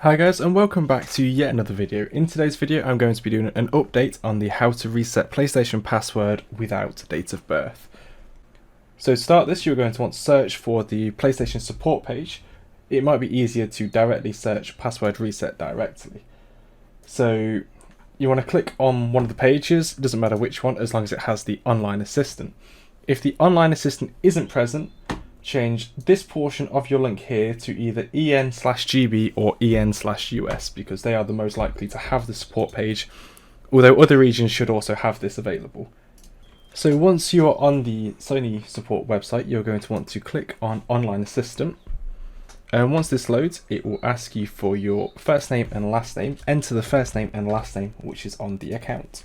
Hi guys, and welcome back to yet another video. In today's video I'm going to be doing an update on the how to reset PlayStation password without date of birth. So to start this, you're going to want to search for the PlayStation support page. It might be easier to directly search password reset directly. So you want to click on one of the pages, it doesn't matter which one, as long as it has the online assistant. If the online assistant isn't present, change this portion of your link here to either en/GB or en/US because they are the most likely to have the support page, although other regions should also have this available. So once you are on the Sony support website, you're going to want to click on Online Assistant, and once this loads, it will ask you for your first name and last name. Enter the first name and last name which is on the account,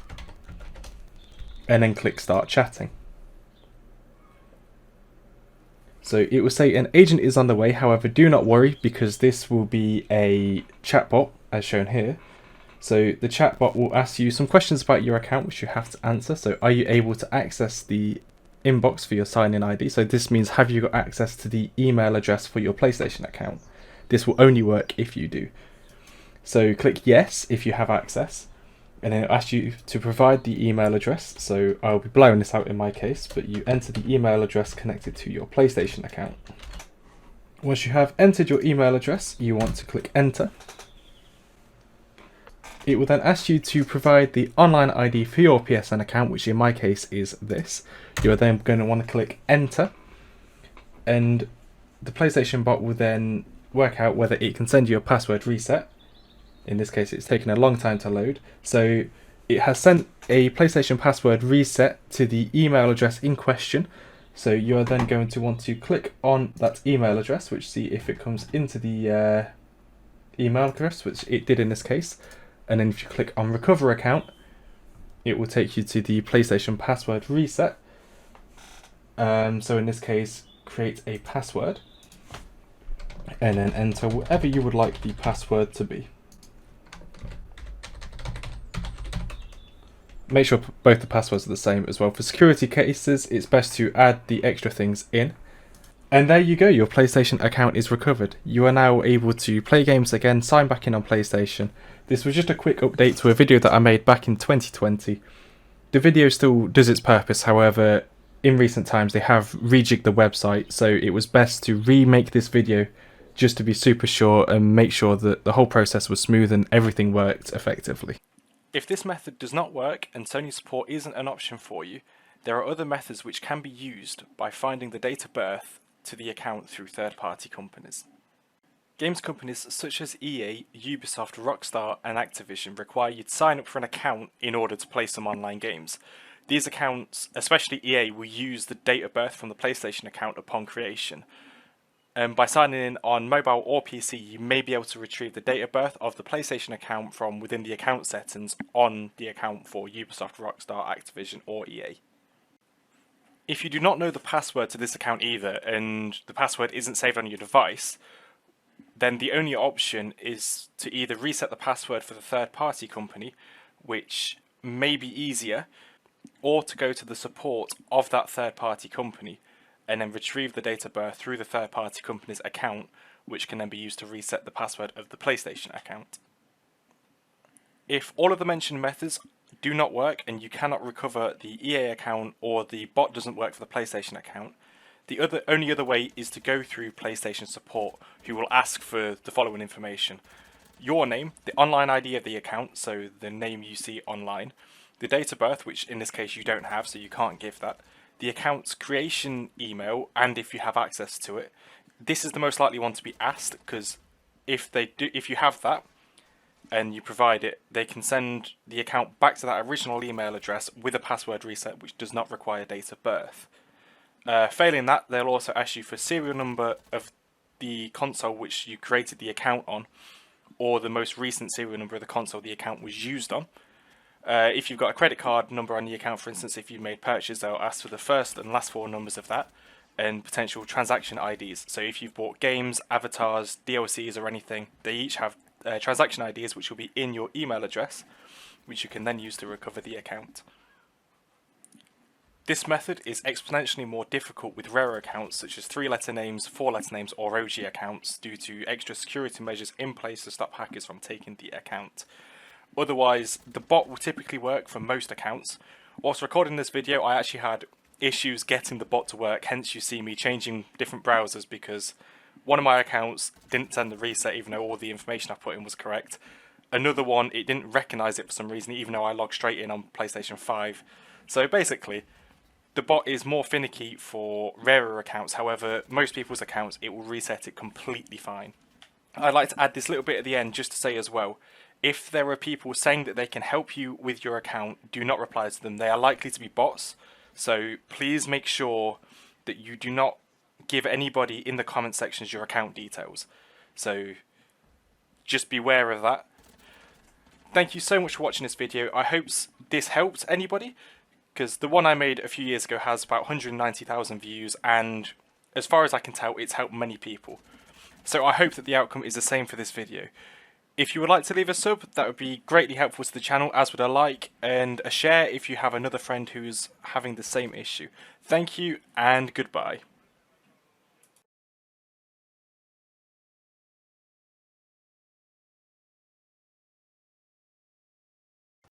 and then click Start Chatting. So it will say an agent is on the way, however do not worry because this will be a chatbot as shown here. So the chatbot will ask you some questions about your account which you have to answer. So are you able to access the inbox for your sign-in ID? So this means have you got access to the email address for your PlayStation account? This will only work if you do. So click yes if you have access, and then it'll ask you to provide the email address. So I'll be blowing this out in my case, but you enter the email address connected to your PlayStation account. Once you have entered your email address, you want to click enter. It will then ask you to provide the online ID for your PSN account, which in my case is this. You are then going to want to click enter, and the PlayStation bot will then work out whether it can send you a password reset. In this case, it's taken a long time to load. So it has sent a PlayStation password reset to the email address in question. So you're then going to want to click on that email address, which see if it comes into the email address, which it did in this case. And then if you click on recover account, it will take you to the PlayStation password reset. So in this case, create a password and then enter whatever you would like the password to be. Make sure both the passwords are the same as well. For security cases, it's best to add the extra things in. And there you go, your PlayStation account is recovered. You are now able to play games again, sign back in on PlayStation. This was just a quick update to a video that I made back in 2020. The video still does its purpose, however, in recent times they have rejigged the website, so it was best to remake this video just to be super sure and make sure that the whole process was smooth and everything worked effectively. If this method does not work and Sony support isn't an option for you, there are other methods which can be used by finding the date of birth to the account through third-party companies. Games companies such as EA, Ubisoft, Rockstar and Activision require you to sign up for an account in order to play some online games. These accounts, especially EA, will use the date of birth from the PlayStation account upon creation. By signing in on mobile or PC, you may be able to retrieve the date of birth of the PlayStation account from within the account settings on the account for Ubisoft, Rockstar, Activision or EA. If you do not know the password to this account either, and the password isn't saved on your device, then the only option is to either reset the password for the third-party company, which may be easier, or to go to the support of that third-party company and then retrieve the date of birth through the third-party company's account, which can then be used to reset the password of the PlayStation account. If all of the mentioned methods do not work and you cannot recover the EA account or the bot doesn't work for the PlayStation account, the only other way is to go through PlayStation support, who will ask for the following information: your name, the online ID of the account, so the name you see online, the date of birth, which in this case you don't have, so you can't give that, the account's creation email, and if you have access to it. This is the most likely one to be asked, because if you have that and you provide it, they can send the account back to that original email address with a password reset which does not require date of birth. Failing that, they'll also ask you for serial number of the console which you created the account on, or the most recent serial number of the console the account was used on. If you've got a credit card number on the account, for instance, if you've made purchases, they'll ask for the first and last four numbers of that, and potential transaction IDs. So if you've bought games, avatars, DLCs or anything, they each have transaction IDs which will be in your email address, which you can then use to recover the account. This method is exponentially more difficult with rarer accounts such as 3-letter names, 4-letter names or OG accounts due to extra security measures in place to stop hackers from taking the account. Otherwise, the bot will typically work for most accounts. Whilst recording this video, I actually had issues getting the bot to work, hence you see me changing different browsers because one of my accounts didn't send the reset even though all the information I put in was correct. Another one, it didn't recognise it for some reason even though I logged straight in on PlayStation 5. So basically, the bot is more finicky for rarer accounts, however, most people's accounts, it will reset it completely fine. I'd like to add this little bit at the end just to say as well, if there are people saying that they can help you with your account, do not reply to them. They are likely to be bots, so please make sure that you do not give anybody in the comment sections your account details. So just beware of that. Thank you so much for watching this video. I hope this helped anybody, because the one I made a few years ago has about 190,000 views, and as far as I can tell, it's helped many people. So I hope that the outcome is the same for this video. If you would like to leave a sub, that would be greatly helpful to the channel, as would a like and a share if you have another friend who's having the same issue. Thank you and goodbye.